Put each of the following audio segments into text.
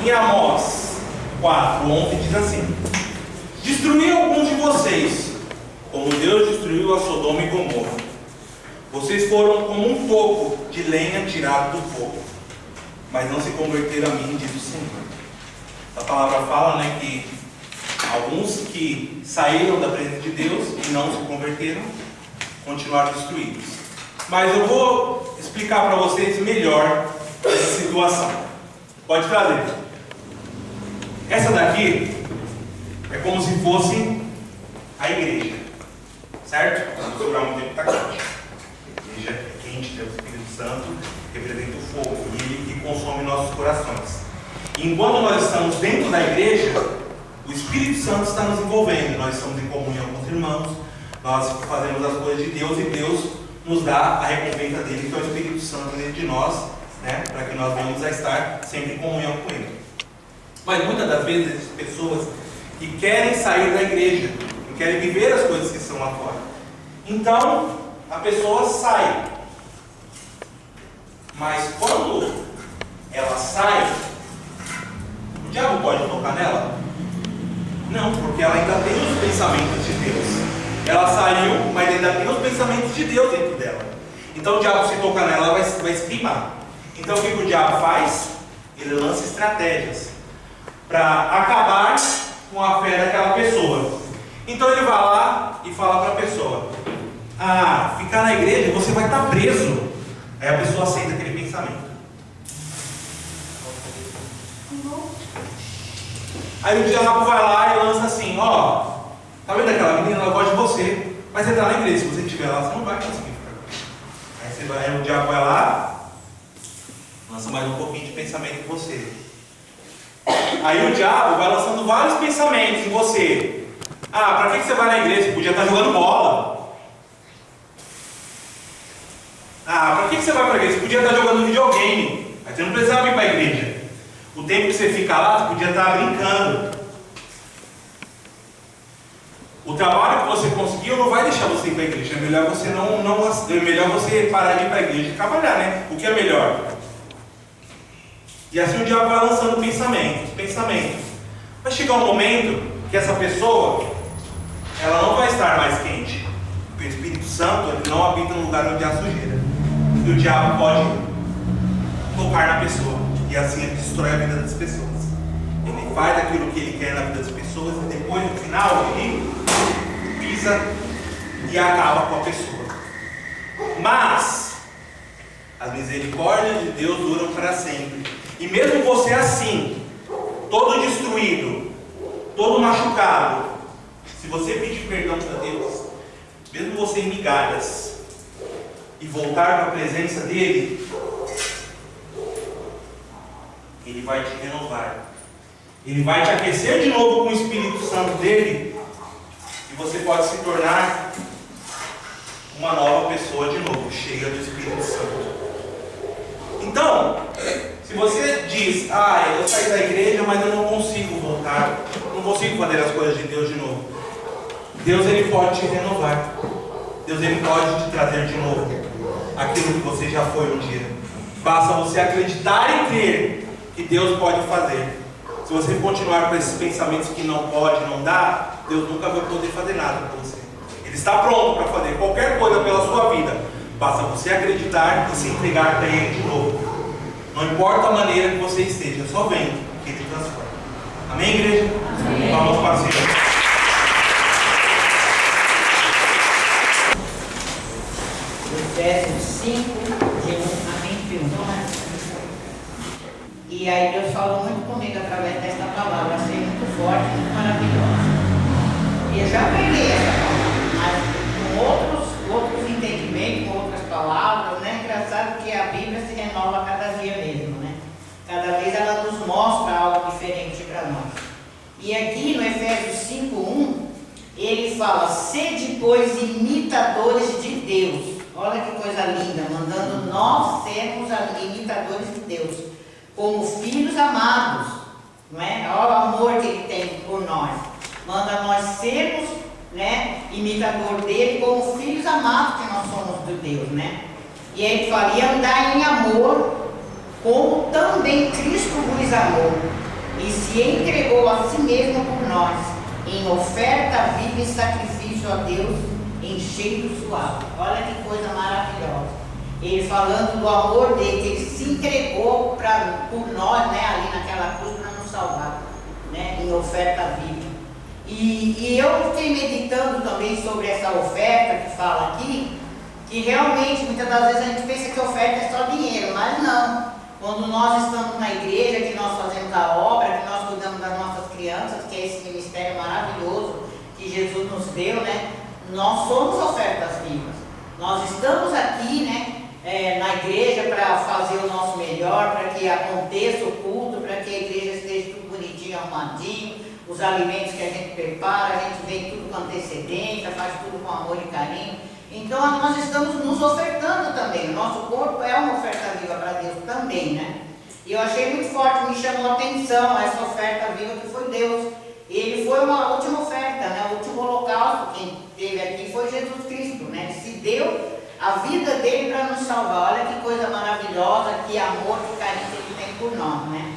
Em Amós 4:11 diz assim: destruí alguns de vocês, como Deus destruiu a Sodoma e Gomorra. Vocês foram como um toco de lenha tirado do fogo, mas não se converteram a mim, diz o Senhor. A palavra fala, que alguns que saíram da presença de Deus e não se converteram, continuaram destruídos. Mas eu vou explicar para vocês melhor essa situação. Pode trazer. Essa daqui é como se fosse a igreja, certo? Vamos segurar muito tempo, está quente. A igreja é quente, tem o Espírito Santo, representa o fogo, e ele que consome nossos corações. E enquanto nós estamos dentro da igreja, o Espírito Santo está nos envolvendo. Nós estamos em comunhão com os irmãos, nós fazemos as coisas de Deus, e Deus nos dá a recompensa dele, que é o Espírito Santo dentro de nós, para que nós venhamos a estar sempre em comunhão com ele. Mas muitas das vezes existem pessoas que querem sair da igreja, que querem viver as coisas que estão lá fora. Então a pessoa sai, mas quando ela sai, o diabo pode tocar nela? Não, porque ela ainda tem os pensamentos de Deus. Ela saiu, mas ainda tem os pensamentos de Deus dentro dela. Então o diabo, se tocar nela, vai se queimar. Então o que o diabo faz? Ele lança estratégias para acabar com a fé daquela pessoa. Então ele vai lá e fala para a pessoa: ficar na igreja você vai estar preso. Aí a pessoa aceita aquele pensamento. Aí o diabo vai lá e lança assim: tá vendo aquela menina? Ela gosta de você, mas entrar na igreja, se você estiver lá, você não vai conseguir ficar. Aí o diabo vai lá, lança mais um pouquinho de pensamento em você. Aí o diabo vai lançando vários pensamentos em você. Pra que você vai na igreja? Você podia estar jogando bola. Pra que você vai para a igreja? Você podia estar jogando videogame. Aí você não precisava ir para a igreja. O tempo que você fica lá, você podia estar brincando. O trabalho que você conseguiu não vai deixar você ir para a igreja. É melhor você é melhor você parar de ir para a igreja e trabalhar, O que é melhor? E assim o diabo vai lançando pensamentos. Vai chegar um momento que essa pessoa, ela não vai estar mais quente. Porque o Espírito Santo, ele não habita no lugar onde há sujeira. E o diabo pode tocar na pessoa. E assim ele destrói a vida das pessoas. Ele faz aquilo que ele quer na vida das pessoas e depois, no final, ele pisa e acaba com a pessoa. Mas as misericórdias de Deus duram para sempre. E mesmo você assim, todo destruído, todo machucado, se você pedir perdão para Deus, mesmo você em migalhas, e voltar para a presença dele, ele vai te renovar. Ele vai te aquecer de novo com o Espírito Santo dele, e você pode se tornar uma nova pessoa de novo, cheia do Espírito Santo. Então, se você diz: eu saí da igreja, mas eu não consigo voltar, não consigo fazer as coisas de Deus de novo, Deus ele pode te renovar. Deus ele pode te trazer de novo aquilo que você já foi um dia. Basta você acreditar e crer que Deus pode fazer. Se você continuar com esses pensamentos que não pode, não dá, Deus nunca vai poder fazer nada por você. Ele está pronto para fazer qualquer coisa pela sua vida. Basta você acreditar e se entregar para Ele de novo. Não importa a maneira que você esteja, só vem que Ele transforma. Amém, igreja? Amém. Vamos para o Senhor. Efésios 5, de 1 a 21. E aí Deus falou muito comigo através desta palavra, assim, muito forte, muito maravilhosa. E eu já peguei essa palavra, mas com outros entendimentos, com outras palavras, Engraçado que a Bíblia se renova a cada dia mesmo, Cada vez ela nos mostra algo diferente para nós. E aqui no Efésios 5:1, ele fala: sede, pois, imitadores de Deus. Olha que coisa linda, mandando nós sermos imitadores de Deus, como filhos amados, Olha o amor que Ele tem por nós. Manda nós sermos, imitador dele, como filhos amados que nós somos de Deus, E Ele fala: e andar em amor, como também Cristo vos amou, e se entregou a si mesmo por nós, em oferta viva e sacrifício a Deus em cheiro suave. Olha que coisa maravilhosa. Ele falando do amor dele, que ele se entregou por nós, né, ali naquela cruz para nos salvar, né, em oferta viva. E eu fiquei meditando também sobre essa oferta que fala aqui, que realmente muitas das vezes a gente pensa que oferta é só dinheiro, mas não. Quando nós estamos na igreja, que nós fazemos a obra, que nós cuidamos das nossas crianças, que é esse ministério maravilhoso que Jesus nos deu, né? Nós somos ofertas vivas. Nós estamos aqui, né, na igreja para fazer o nosso melhor, para que aconteça o culto, para que a igreja esteja tudo bonitinho, arrumadinho, os alimentos que a gente prepara, a gente vem tudo com antecedência, faz tudo com amor e carinho. Então nós estamos nos ofertando também. O nosso corpo é uma oferta viva para Deus também, né? E eu achei muito forte, me chamou a atenção essa oferta viva que foi Deus. Ele foi uma última oferta, né? O último holocausto que teve aqui foi Jesus Cristo, né? Ele se deu a vida dele para nos salvar. Olha que coisa maravilhosa, que amor, que carinho que ele tem por nós, né?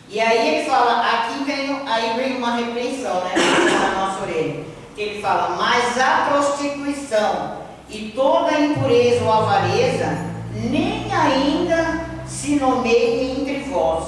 E aí ele fala, aí vem uma repreensão, né? Na nossa orelha. Que ele fala, mas a prostituição e toda impureza ou avareza nem ainda se nomeiem entre vós,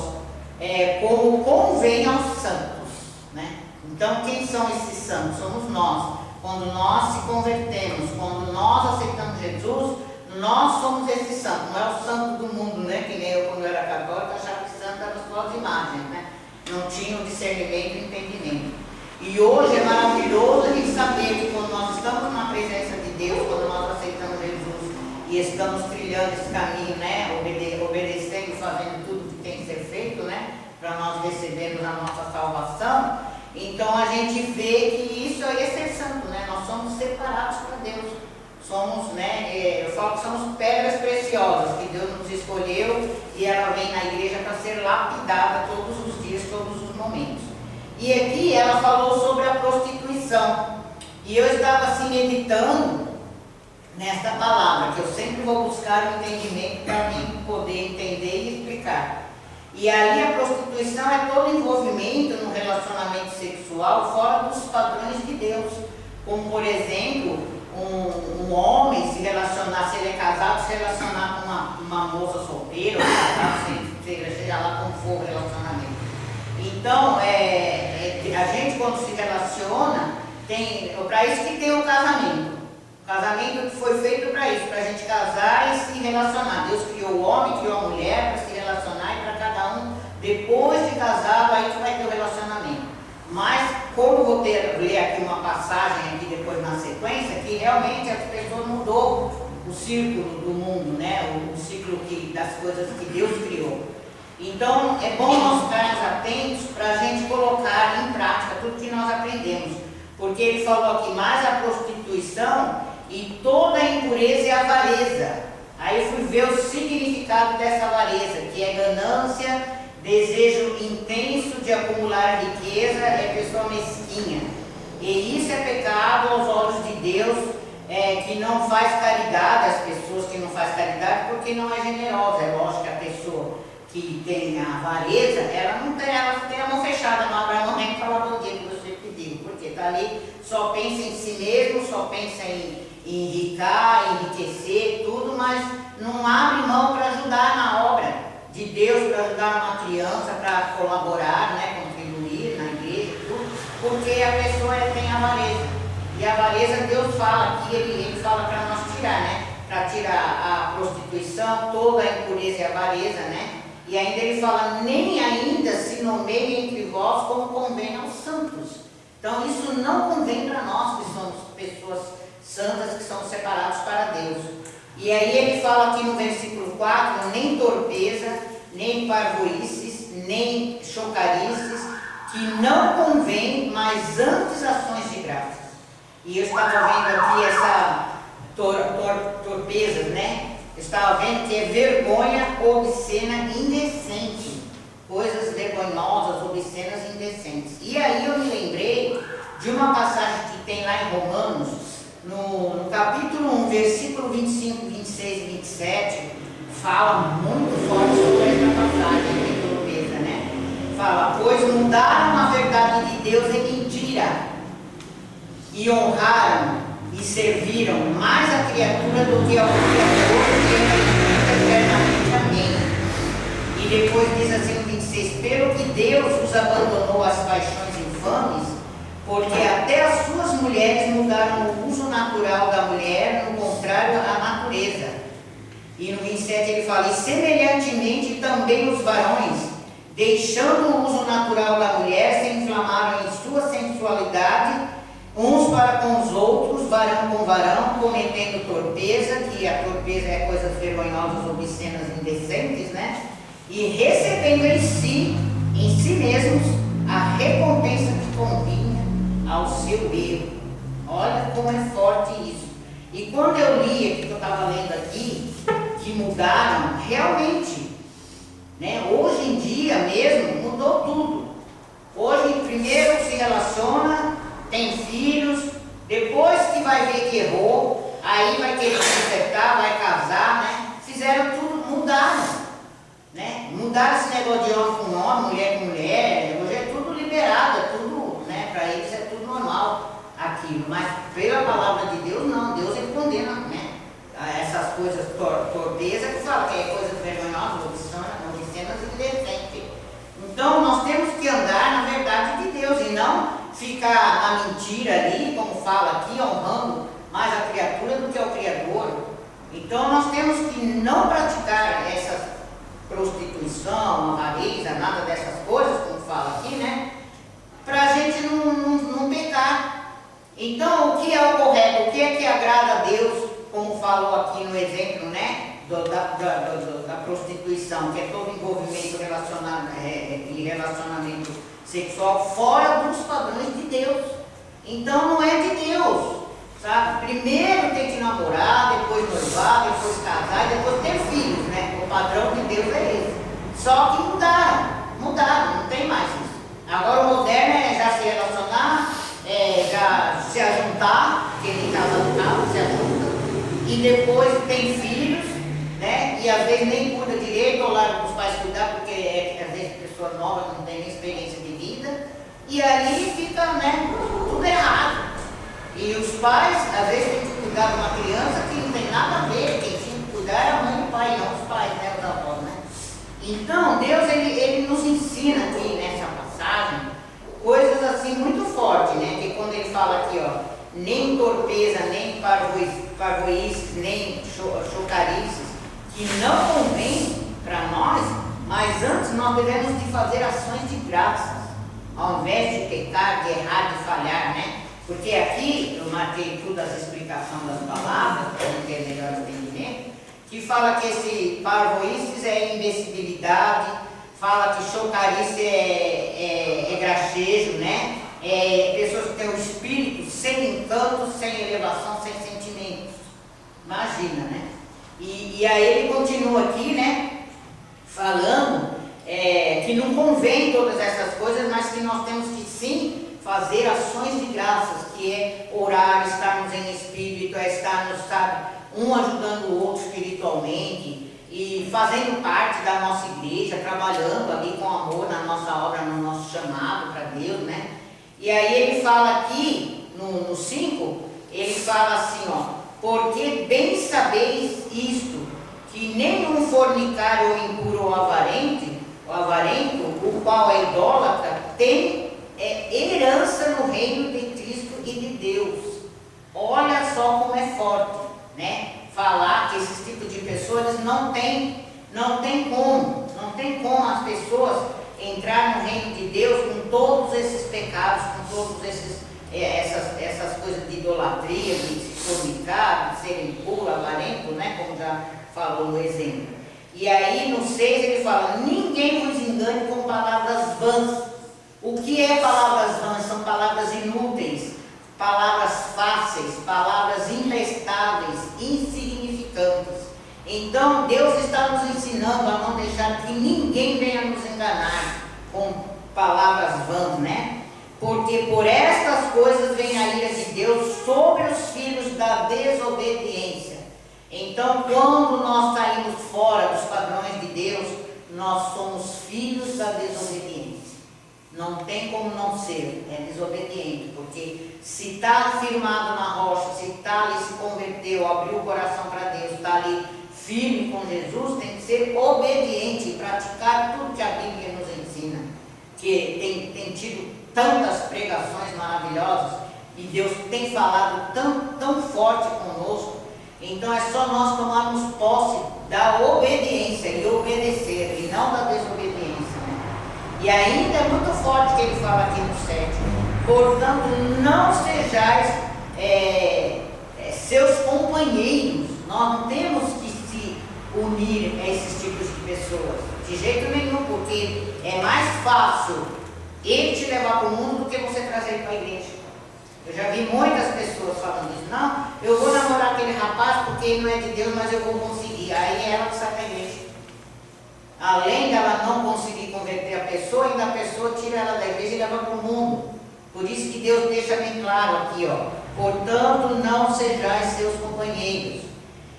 como convém aos santos, né? Então quem são esses santos? Somos nós. Quando nós se convertemos, quando nós aceitamos Jesus, nós somos esse santo. Não é o santo do mundo, né? Que nem eu, quando eu era católica, achava que santo eram só as imagens, né? Não tinha o discernimento e o entendimento. E hoje é maravilhoso a gente saber que quando nós estamos na presença de Deus, quando nós aceitamos Jesus e estamos trilhando esse caminho, né? Obedecendo e fazendo tudo que tem que ser feito, né? Para nós recebermos a nossa salvação. Então a gente vê que isso aí é ser santo, né? Nós somos separados para Deus. Somos, né? Eu falo que somos pedras preciosas que Deus nos escolheu e ela vem na igreja para ser lapidada todos os dias, todos os momentos. E aqui ela falou sobre a prostituição. E eu estava assim meditando nesta palavra, que eu sempre vou buscar o entendimento para mim poder entender e explicar. E aí a prostituição é todo envolvimento no relacionamento sexual fora dos padrões de Deus. Como por exemplo, um homem se relacionar, se ele é casado, se relacionar com uma moça solteira, ou casado, seja lá como for o relacionamento. Então, a gente quando se relaciona, para isso que tem o casamento. O casamento foi feito para isso, para a gente casar e se relacionar. Deus criou o homem, criou a mulher para se relacionar e para cada um, depois de casado, aí que vai ter o relacionamento. Mas, como vou ler aqui uma passagem aqui depois na sequência, que realmente as pessoas mudou o círculo do mundo, né? O ciclo das coisas que Deus criou. Então, é bom nós ficarmos atentos para a gente colocar em prática tudo que nós aprendemos. Porque ele falou aqui, mais a prostituição e toda a impureza e avareza. Aí eu fui ver o significado dessa avareza, que é ganância, desejo intenso de acumular riqueza, é pessoa mesquinha. E isso é pecado aos olhos de Deus, que não faz caridade, as pessoas que não fazem caridade, porque não é generosa. É lógico que a pessoa que tem a avareza, ela tem a mão fechada, não abre a mão nem falar bom dia que você pediu, porque está ali, só pensa em si mesmo, só pensa em enricar, enriquecer, tudo, mas não abre mão para ajudar na obra de Deus, para ajudar uma criança, para colaborar, né, contribuir na igreja, tudo, porque a pessoa tem avareza. E a avareza, Deus fala aqui, ele fala para nós tirar, né, para tirar a prostituição, toda a impureza e a avareza, né. E ainda ele fala, nem ainda se nomeiem entre vós como convém aos santos. Então isso não convém para nós que somos pessoas santas, que somos separados para Deus. E aí ele fala aqui no versículo 4, nem torpeza, nem parvoices, nem chocarices, que não convém, mas antes ações de graças. E eu estava vendo aqui essa torpeza, né? Estava vendo que é vergonha obscena indecente, coisas vergonhosas, obscenas e indecentes. E aí eu me lembrei de uma passagem que tem lá em Romanos, no capítulo 1, versículo 25, 26 e 27, fala muito forte sobre essa passagem de torpeza, né? fala, pois mudaram a verdade de Deus em mentira, e honraram e serviram mais a criatura do que ao Criador, que é eternamente. Amém. E depois diz assim no 26, pelo que Deus os abandonou às paixões infames, porque até as suas mulheres mudaram o uso natural da mulher, no contrário à natureza. E no 27 ele fala, e semelhantemente também os varões, deixando o uso natural da mulher, se inflamaram em sua sensualidade, uns para com os outros, varão com varão, cometendo torpeza, que a torpeza é coisas vergonhosas, obscenas, indecentes, né? E recebendo em si mesmos, a recompensa que convinha ao seu erro. Olha como é forte isso. E quando eu li aqui, que eu estava lendo aqui, que mudaram, realmente, né? Hoje em dia mesmo, mudou tudo. Hoje, primeiro se relaciona, tem filhos, depois que vai ver que errou, aí vai querer consertar, vai casar, né? Fizeram tudo, mudaram, né? Mudaram esse negócio de homem com homem, mulher com mulher, hoje é tudo liberado, é tudo, né? Para eles é tudo normal aquilo, mas pela palavra de Deus não, Deus ele condena, né? Essas coisas, torpeza que fala que é coisas vergonhosas, obscenas e indecentes. Então nós temos que andar na verdade de Deus e não ficar na mentira ali, como fala aqui, honrando mais a criatura do que ao Criador. Então nós temos que não praticar essa prostituição, avareza, nada dessas coisas, como fala aqui, né? Para a gente não pecar. Então o que é o correto, o que é que agrada a Deus, como falou aqui no exemplo, né? Da prostituição, que é todo envolvimento e relacionamento sexual fora dos padrões de Deus. Então não é de Deus, sabe? Primeiro tem que namorar, depois noivar, depois casar e depois ter filhos, né? O padrão de Deus é esse. Só que mudaram, não tem mais isso. Agora o moderno é já se relacionar, já se ajuntar, porque nem casado se ajunta, e depois tem filhos, né? E às vezes nem cuida direito, ou larga para os pais cuidar, porque às vezes pessoas novas não têm nem experiência de vida, e aí fica, né, tudo errado. E os pais, às vezes, têm que cuidar de uma criança que não tem nada a ver, quem tinha que cuidar era a mãe e o pai, não os pais, né, os avós, né? Então, Deus, ele nos ensina aqui nessa passagem coisas assim muito fortes, né? Que quando ele fala aqui, ó, nem torpeza, nem parvoíces, nem chocarices, que não convém para nós, mas antes nós devemos de fazer ações de graças, ao invés de pecar, de errar, de falhar, né? Porque aqui, eu marquei tudo as explicações das palavras, para não ter melhor entendimento, que fala que esse parvoíces é imbecilidade, fala que chocarice é gracejo, né? Pessoas que têm um espírito sem encanto, sem elevação, sem sentimentos. Imagina, né? E aí ele continua aqui, né? Falando que não convém todas essas coisas, mas que nós temos que sim fazer ações de graças, que é orar, estarmos em espírito, estarmos, sabe, um ajudando o outro espiritualmente e fazendo parte da nossa igreja, trabalhando ali com amor na nossa obra, no nosso chamado para Deus, né? E aí ele fala aqui, no 5, ele fala assim, ó, porque bem sabeis isto, que nenhum fornicário ou impuro ou avarento, o qual é idólatra, tem herança no reino de Cristo e de Deus. Olha só como é forte, né? Falar que esses tipos de pessoas não tem como as pessoas entrar no reino de Deus com todos esses pecados, com todos essas coisas de idolatria, de se fornicar, de ser impuro, avarento, né? Como já falou no exemplo. E aí no 6 ele fala, ninguém vos engane com palavras vãs. O que é palavras vãs? São palavras inúteis, palavras fáceis, palavras imprestáveis, insignificantes. Então Deus está nos ensinando a não deixar que ninguém venha nos enganar com palavras vãs, né? Porque por estas coisas vem a ira de Deus sobre os filhos da desobediência. Então, quando nós saímos fora dos padrões de Deus, nós somos filhos da desobediência. ser, é desobediente, porque se está firmado na rocha, se está ali, se converteu, abriu o coração para Deus, está ali firme com Jesus, tem que ser obediente e praticar tudo que a Bíblia nos ensina, que tem tido tantas pregações maravilhosas e Deus tem falado tão forte conosco. Então é só nós tomarmos posse da obediência e obedecer, e não da desobediência, né? E ainda é muito forte que ele fala aqui no 7. Portanto, não sejais seus companheiros. Nós não temos que se unir a esses tipos de pessoas, de jeito nenhum, porque é mais fácil ele te levar para o mundo do que você trazer ele para a igreja. Eu já vi muitas pessoas falando isso. Não, eu vou namorar aquele rapaz porque ele não é de Deus, mas eu vou conseguir. Aí ela que sai da igreja. Além dela não conseguir converter a pessoa, ainda a pessoa tira ela da igreja e leva para o mundo. Por isso que Deus deixa bem claro aqui, ó. Portanto, não sejais seus companheiros.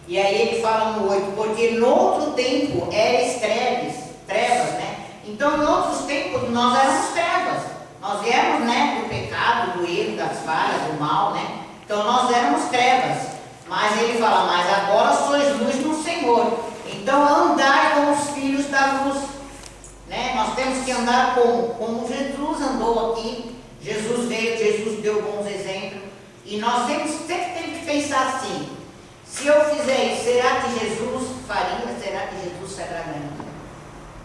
E aí ele fala no 8, porque no outro tempo eres trevas, né? Então, em outros tempos, nós éramos trevas. Nós viemos, né, do pecado, do erro, das falhas, do mal, né? Então, nós éramos trevas. Mas ele fala, mas agora sois luz no Senhor. Então, andai como os filhos da luz. Né? Nós temos que andar como Jesus andou aqui. Jesus veio, Jesus deu bons exemplos. E nós sempre temos que pensar assim, se eu fizer isso, será que Jesus faria? Será que Jesus se agradaria?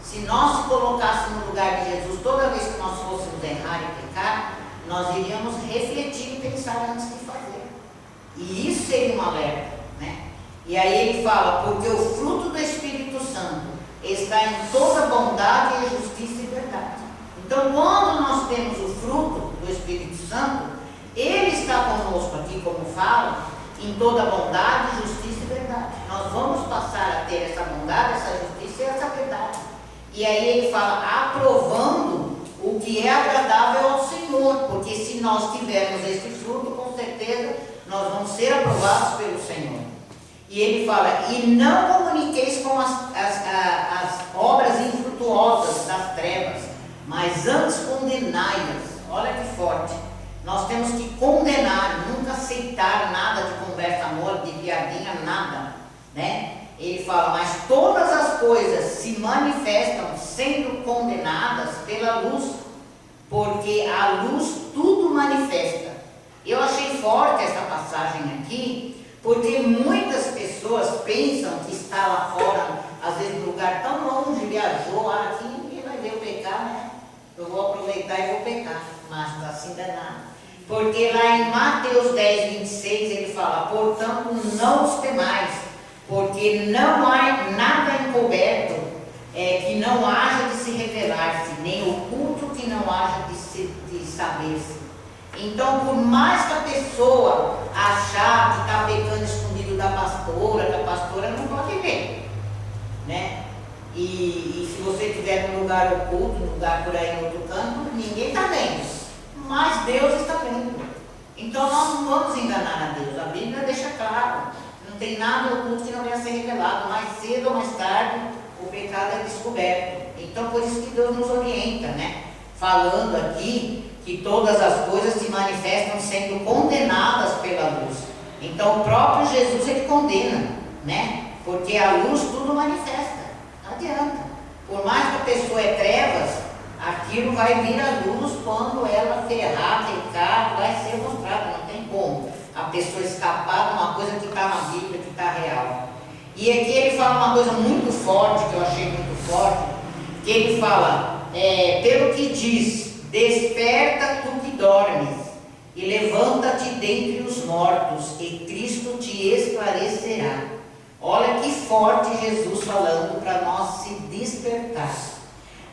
Se nós se colocássemos no lugar de Jesus, toda vez que nós fôssemos errar e pecar, nós iríamos refletir e pensar antes de fazer. E isso seria um alerta, né? E aí ele fala, porque o fruto do Espírito Santo está em toda bondade e justiça e verdade. Então, quando nós temos o fruto do Espírito Santo, ele está conosco aqui, como fala, em toda bondade, justiça e verdade. Nós vamos passar a ter essa bondade, essa justiça e essa verdade. E aí ele fala, aprovando o que é agradável ao Senhor, porque se nós tivermos esse fruto, com certeza nós vamos ser aprovados pelo Senhor. E ele fala, e não comuniqueis com as obras infrutuosas das trevas, mas antes condenai-as. Olha que forte. Nós temos que condenar, nunca aceitar nada de conversa mole, de piadinha, nada, né? Ele fala, mas todas as coisas se manifestam sendo condenadas pela luz, porque a luz tudo manifesta. Eu achei forte essa passagem aqui, porque muitas pessoas pensam que está lá fora, às vezes num lugar tão longe, viajou, aqui ninguém vai ver eu pecar, né? Eu vou aproveitar e vou pecar, mas está se enganando. Porque lá em Mateus 10, 26, ele fala, portanto não os temais, porque não há nada encoberto que não haja de se revelar-se, nem oculto que não haja de saber-se. Então, por mais que a pessoa achar que está pecando escondido da pastora, que a pastora não pode ver, né? E se você estiver num lugar oculto, num lugar por aí, em outro canto, ninguém está vendo, mas Deus está vendo. Então, nós não vamos enganar a Deus. A Bíblia deixa claro. Não tem nada oculto que não venha a ser revelado. Mais cedo ou mais tarde, o pecado é descoberto. Então, por isso que Deus nos orienta, né? Falando aqui que todas as coisas se manifestam sendo condenadas pela luz. Então, o próprio Jesus, ele condena, né? Porque a luz tudo manifesta. Não adianta. Por mais que a pessoa é trevas, aquilo vai vir à luz quando ela ferrar, pecar, vai ser mostrado. Não tem como a pessoa escapar de uma coisa que está na Bíblia, que está real. E aqui ele fala uma coisa muito forte, que eu achei muito forte, que ele fala, pelo que diz, desperta tu que dormes, e levanta-te dentre os mortos, e Cristo te esclarecerá. Olha que forte Jesus falando para nós se despertar.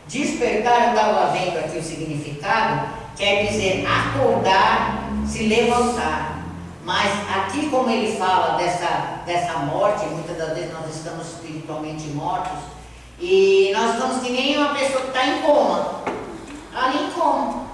Despertar, eu estava vendo aqui o significado, quer dizer acordar, se levantar. Mas aqui, como ele fala dessa morte, muitas das vezes nós estamos espiritualmente mortos, e nós estamos que nem uma pessoa que está em coma, ali em coma.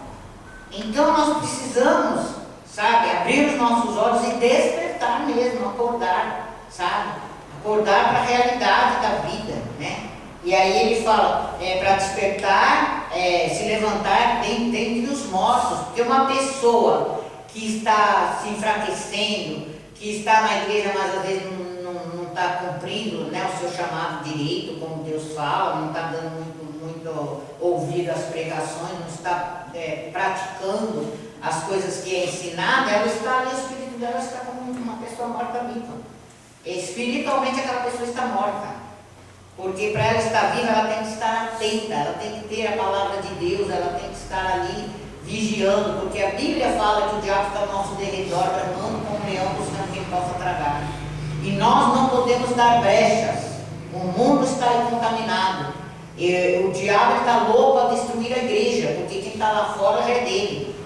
Então nós precisamos, sabe, abrir os nossos olhos e despertar mesmo, acordar, sabe? Acordar para a realidade da vida, né? E aí ele fala, para despertar, se levantar dentre os mortos, porque uma pessoa que está se enfraquecendo, que está na igreja, mas às vezes não está cumprindo, né, o seu chamado direito, como Deus fala, não está dando muito ouvido às pregações, não está praticando as coisas que é ensinado, ela está ali, o espírito dela está como uma pessoa morta viva. Espiritualmente aquela pessoa está morta. Porque para ela estar viva, ela tem que estar atenta, ela tem que ter a palavra de Deus, ela tem que estar ali vigiando, porque a Bíblia fala que o diabo está ao nosso derredor, bramando como um leão, buscando quem possa tragar. E nós não podemos dar brechas. O mundo está contaminado. E o diabo está louco a destruir a igreja, porque quem está lá fora já é dele.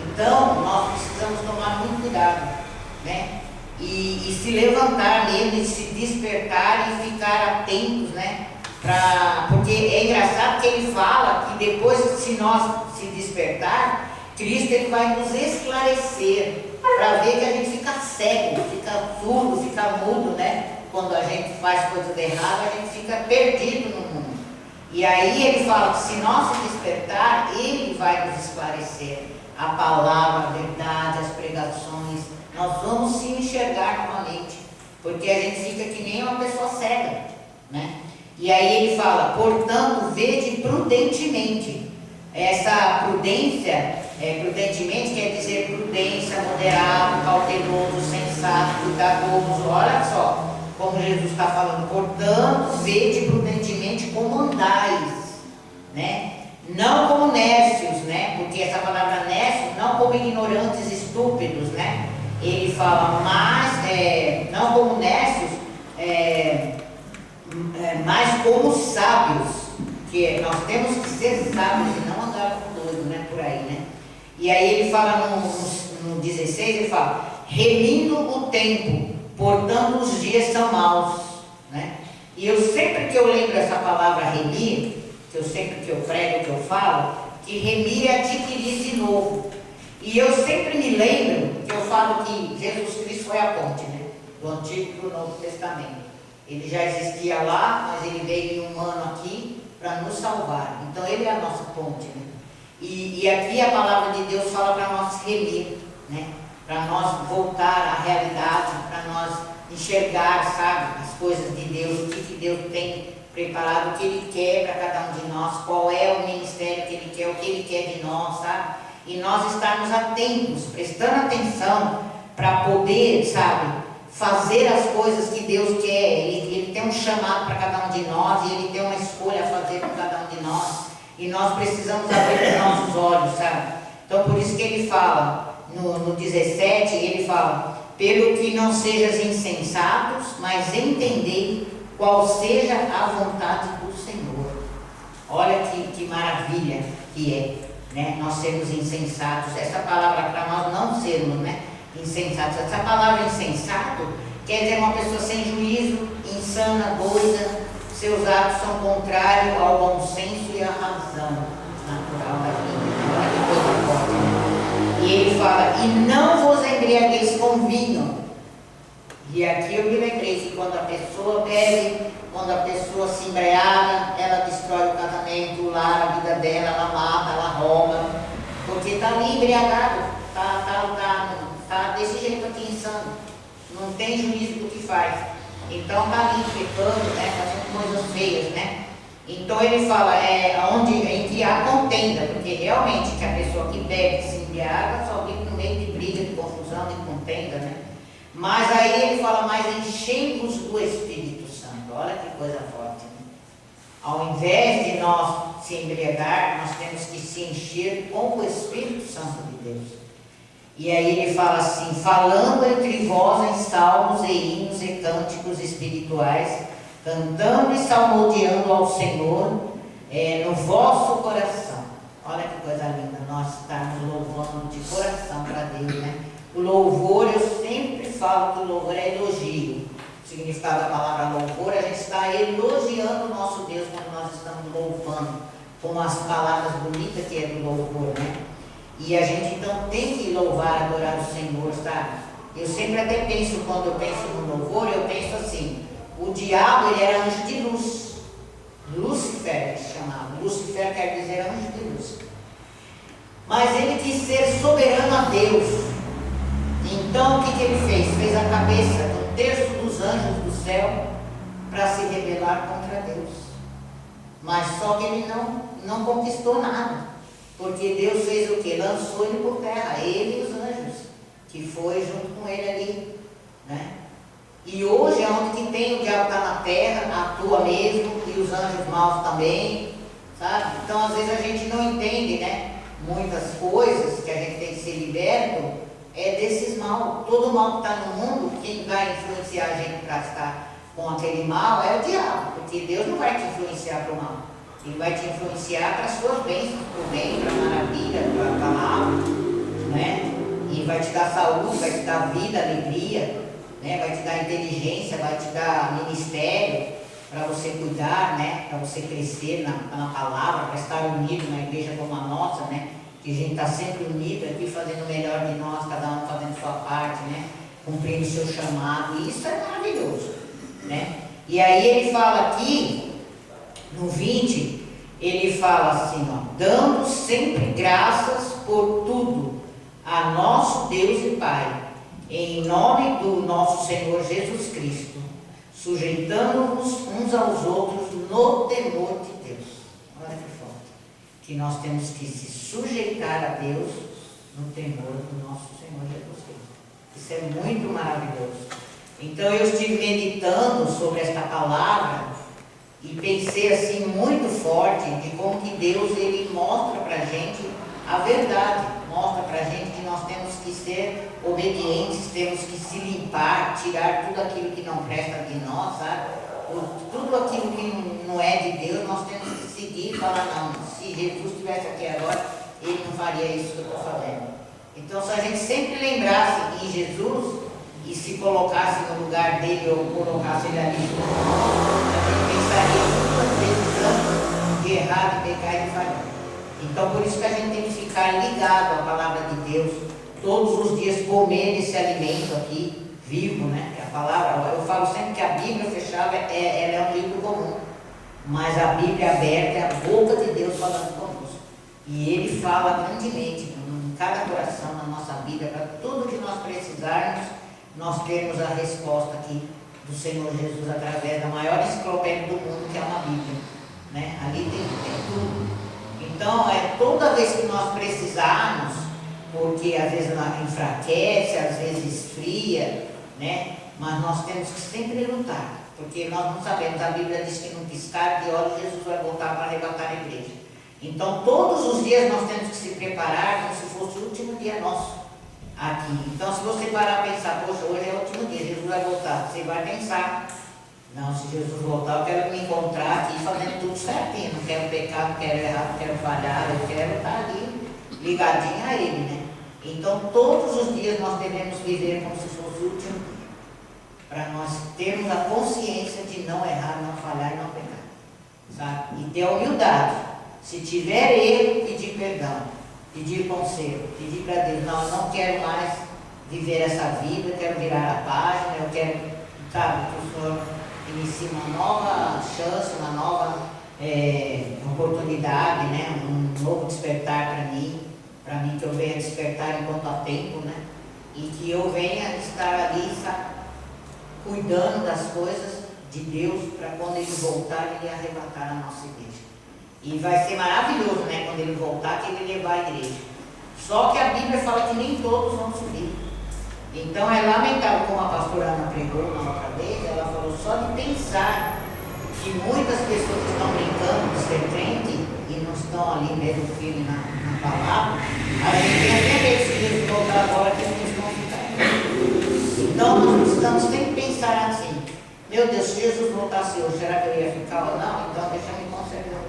Então, nós precisamos tomar muito cuidado, né? E se levantar mesmo, e se despertar e ficar atentos, né? Porque é engraçado que ele fala que depois, se nós se despertar, Cristo ele vai nos esclarecer, para ver que a gente fica cego, fica surdo, fica mudo, né? Quando a gente faz coisas erradas, a gente fica perdido no mundo. E aí ele fala que se nós se despertar, ele vai nos esclarecer a palavra, a verdade, as pregações. Nós vamos se enxergar novamente, porque a gente fica que nem uma pessoa cega, né? E aí ele fala, portanto, vede prudentemente. Essa prudência, prudentemente quer dizer prudência, moderado, cauteloso, sensato, cuidadoso. Olha só como Jesus está falando, portanto, vede prudentemente como andais, né? Não como nércios, né? Porque essa palavra nércio, não como ignorantes estúpidos, né? Ele fala, mas não como nércios, mas como sábios, que nós temos que ser sábios e não andar com doido, né? Por aí, né? E aí ele fala no 16, ele fala, remindo o tempo, portanto os dias são maus, né? E eu sempre que eu lembro essa palavra remir, que eu sempre que eu prego, que eu falo, que remir é adquirir de novo. E eu sempre me lembro que eu falo que Jesus Cristo foi a ponte, né? Do Antigo para o Novo Testamento. Ele já existia lá, mas ele veio em humano aqui para nos salvar. Então ele é a nossa ponte, né? E aqui a palavra de Deus fala para nós remir, né? Para nós voltar à realidade, para nós enxergar, sabe, as coisas de Deus, o que Deus tem preparado, o que Ele quer para cada um de nós, qual é o ministério que Ele quer, o que Ele quer de nós, sabe? E nós estarmos atentos, prestando atenção para poder, sabe, fazer as coisas que Deus quer. Ele tem um chamado para cada um de nós e Ele tem uma escolha a fazer com cada um de nós. E nós precisamos abrir os nossos olhos, sabe? Então por isso que Ele fala, no 17, Ele fala, pelo que não sejas insensatos, mas entendei qual seja a vontade do Senhor. Olha que maravilha que é, né? Nós sermos insensatos. Essa palavra para nós não sermos, né, insensatos. Essa palavra insensato quer dizer uma pessoa sem juízo, insana, doida, seus atos são contrários ao bom senso e à razão natural da vida. Olha que coisa forte, né? E ele fala, e não vos embriagueis com vinho. E aqui eu me lembrei que quando a pessoa bebe, quando a pessoa se embriaga, ela destrói o casamento, o lar, a vida dela, ela mata, ela rouba, porque está ali embriagado, tá desse jeito aqui insano, não tem juízo do que faz. Então está ali pecando, né, fazendo coisas feias, né? Então ele fala, em que há contenda, porque realmente que a pessoa que bebe, que se embriaga, só vive no meio de briga, de confusão, de contenda, né? Mas aí ele fala, mais enchei-vos do Espírito Santo. Olha que coisa forte, né? Ao invés de nós se embriagar, nós temos que se encher com o Espírito Santo de Deus. E aí ele fala assim, falando entre vós em salmos e hinos e cânticos espirituais, cantando e salmodiando ao Senhor no vosso coração. Olha que coisa linda, nós estarmos louvando de coração para Deus, né? O louvor, eu sempre falo que o louvor é elogio. O significado da palavra louvor, a gente está elogiando o nosso Deus quando nós estamos louvando, com as palavras bonitas que é do louvor, né? E a gente então tem que louvar, adorar o Senhor, sabe? Eu sempre até penso, quando eu penso no louvor, eu penso assim, o diabo ele era anjo de luz, Lúcifer ele se chamava. Lúcifer quer dizer anjo de luz. Mas ele quis ser soberano a Deus. Então o que ele fez? Fez a cabeça de um terço dos anjos do céu para se rebelar contra Deus. Mas só que ele não conquistou nada. Porque Deus fez o que? Lançou ele por terra, ele e os anjos, que foi junto com ele ali, né? E hoje é onde que tem, o diabo está na terra, atua mesmo, e os anjos maus também, sabe? Então às vezes a gente não entende, né? Muitas coisas que a gente tem que ser liberto é desses mal. Todo mal que está no mundo, quem vai influenciar a gente para estar com aquele mal é o diabo, porque Deus não vai te influenciar para o mal. Ele vai te influenciar para as suas bênçãos, para o bem, para a maravilha, para a palavra, né? E vai te dar saúde, vai te dar vida, alegria, né? Vai te dar inteligência, vai te dar ministério para você cuidar, né? Para você crescer na palavra, para estar unido na igreja como a nossa, né? Que a gente está sempre unido aqui, fazendo o melhor de nós, cada um fazendo sua parte, né? Cumprindo o seu chamado, e isso é maravilhoso, né? E aí ele fala aqui, no 20, ele fala assim, ó, dando sempre graças por tudo a nosso Deus e Pai, em nome do nosso Senhor Jesus Cristo, sujeitando-nos uns aos outros no temor de Deus. Olha que forte. Que nós temos que se sujeitar a Deus no temor do nosso Senhor Jesus Cristo. Isso é muito maravilhoso. Então eu estive meditando sobre esta palavra e pensei assim muito forte de como que Deus ele mostra para a gente a verdade, mostra para a gente que nós temos que ser obedientes, temos que se limpar, tirar tudo aquilo que não presta de nós, sabe? Tudo aquilo que não é de Deus, nós temos que seguir e falar, não, se Jesus estivesse aqui agora, ele não faria isso que eu estou fazendo. Então se a gente sempre lembrasse em Jesus e se colocasse no lugar dele ou colocasse ele ali, a gente pensaria muitas vezes antes de errar, de pecar e de falhar. Então por isso que a gente tem que ficar ligado à palavra de Deus, todos os dias comer esse alimento aqui, vivo, né? A palavra, eu falo sempre que a Bíblia fechada, ela é um livro comum, mas a Bíblia aberta é a boca de Deus falando conosco. E ele fala grandemente em cada coração, na nossa vida, para tudo que nós precisarmos, nós temos a resposta aqui do Senhor Jesus através da maior enciclopédia do mundo, que é uma Bíblia, né? Ali tem tudo. Então, toda vez que nós precisarmos, porque às vezes enfraquece, às vezes esfria, né? Mas nós temos que sempre lutar, porque nós não sabemos, a Bíblia diz que no piscar de olhos Jesus vai voltar para arrebatar a igreja. Então todos os dias nós temos que se preparar como se fosse o último dia nosso aqui. Então se você parar a pensar, poxa, hoje é o último dia, Jesus vai voltar, você vai pensar, não, se Jesus voltar eu quero me encontrar aqui fazendo tudo certinho, não quero pecar, não quero errar, não quero falhar, eu quero estar ali ligadinho a Ele, né? Então todos os dias nós devemos viver como se fosse o último dia, para nós termos a consciência de não errar, não falhar e não pecar, sabe? E ter a humildade, se tiver erro, pedir perdão, pedir conselho, pedir para Deus, não, eu não quero mais viver essa vida, eu quero virar a página, eu quero, sabe, que o Senhor inicie uma nova chance, uma nova oportunidade, né? Um novo despertar para mim que eu venha despertar enquanto há tempo, né? E que eu venha estar ali, sabe, cuidando das coisas de Deus, para quando Ele voltar, Ele arrebatar a nossa igreja. E vai ser maravilhoso, né? Quando Ele voltar, que Ele levar a igreja. Só que a Bíblia fala que nem todos vão subir. Então é lamentável, como a pastora Ana pregou na outra vez, ela falou só de pensar que muitas pessoas que estão brincando de ser crente e não estão ali mesmo firme na palavra, a gente tem até medo se Jesus voltar agora que eles vão ficar. Então nós precisamos sempre pensar assim, meu Deus, se Jesus voltasse hoje, será que eu ia ficar ou não? Então deixa eu me conservar,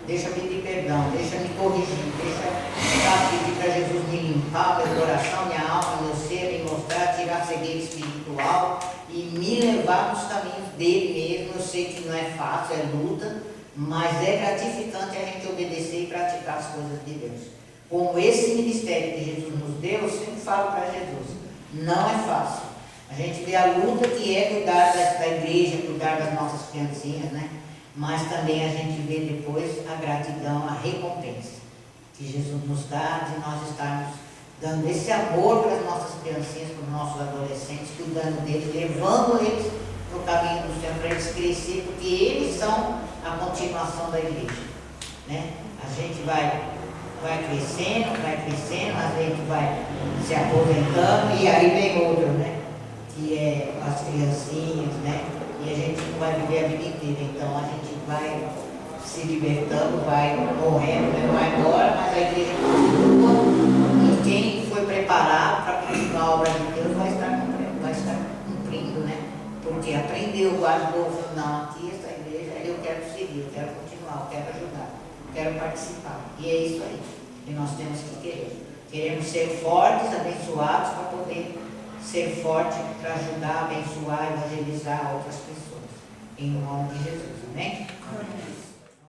deixa eu pedir perdão, deixa eu me corrigir, deixa eu pedir para Jesus me limpar, meu coração, minha alma, meu ser, me mostrar, tirar a cegueira espiritual e me levar nos caminhos dele mesmo. Eu sei que não é fácil, é luta, mas é gratificante a gente obedecer e praticar as coisas de Deus. Como esse ministério que Jesus nos deu, eu sempre falo para Jesus, não é fácil. A gente vê a luta que é cuidar da igreja, cuidar das nossas criancinhas, né? mas também a gente vê depois a gratidão, a recompensa que Jesus nos dá de nós estarmos dando esse amor para as nossas criancinhas, para os nossos adolescentes, cuidando deles, levando eles no caminho do Senhor, para eles crescer, porque eles são a continuação da igreja, né? A gente vai crescendo, a gente vai se aposentando, e aí vem outro, né? Que é as criancinhas, né? E a gente não vai viver a vida inteira, então a gente vai se libertando, vai morrendo, vai embora, mas a igreja continua, e quem foi preparado para continuar a obra de Deus vai estar cumprindo, né? Porque aprendeu, guardou, falou, não, aqui essa igreja eu quero seguir, eu quero continuar, eu quero ajudar, eu quero participar. E é isso aí que nós temos que querer. Queremos ser fortes, abençoados, para poder ser forte para ajudar, abençoar, evangelizar outras pessoas. Em nome de Jesus, amém? Amém.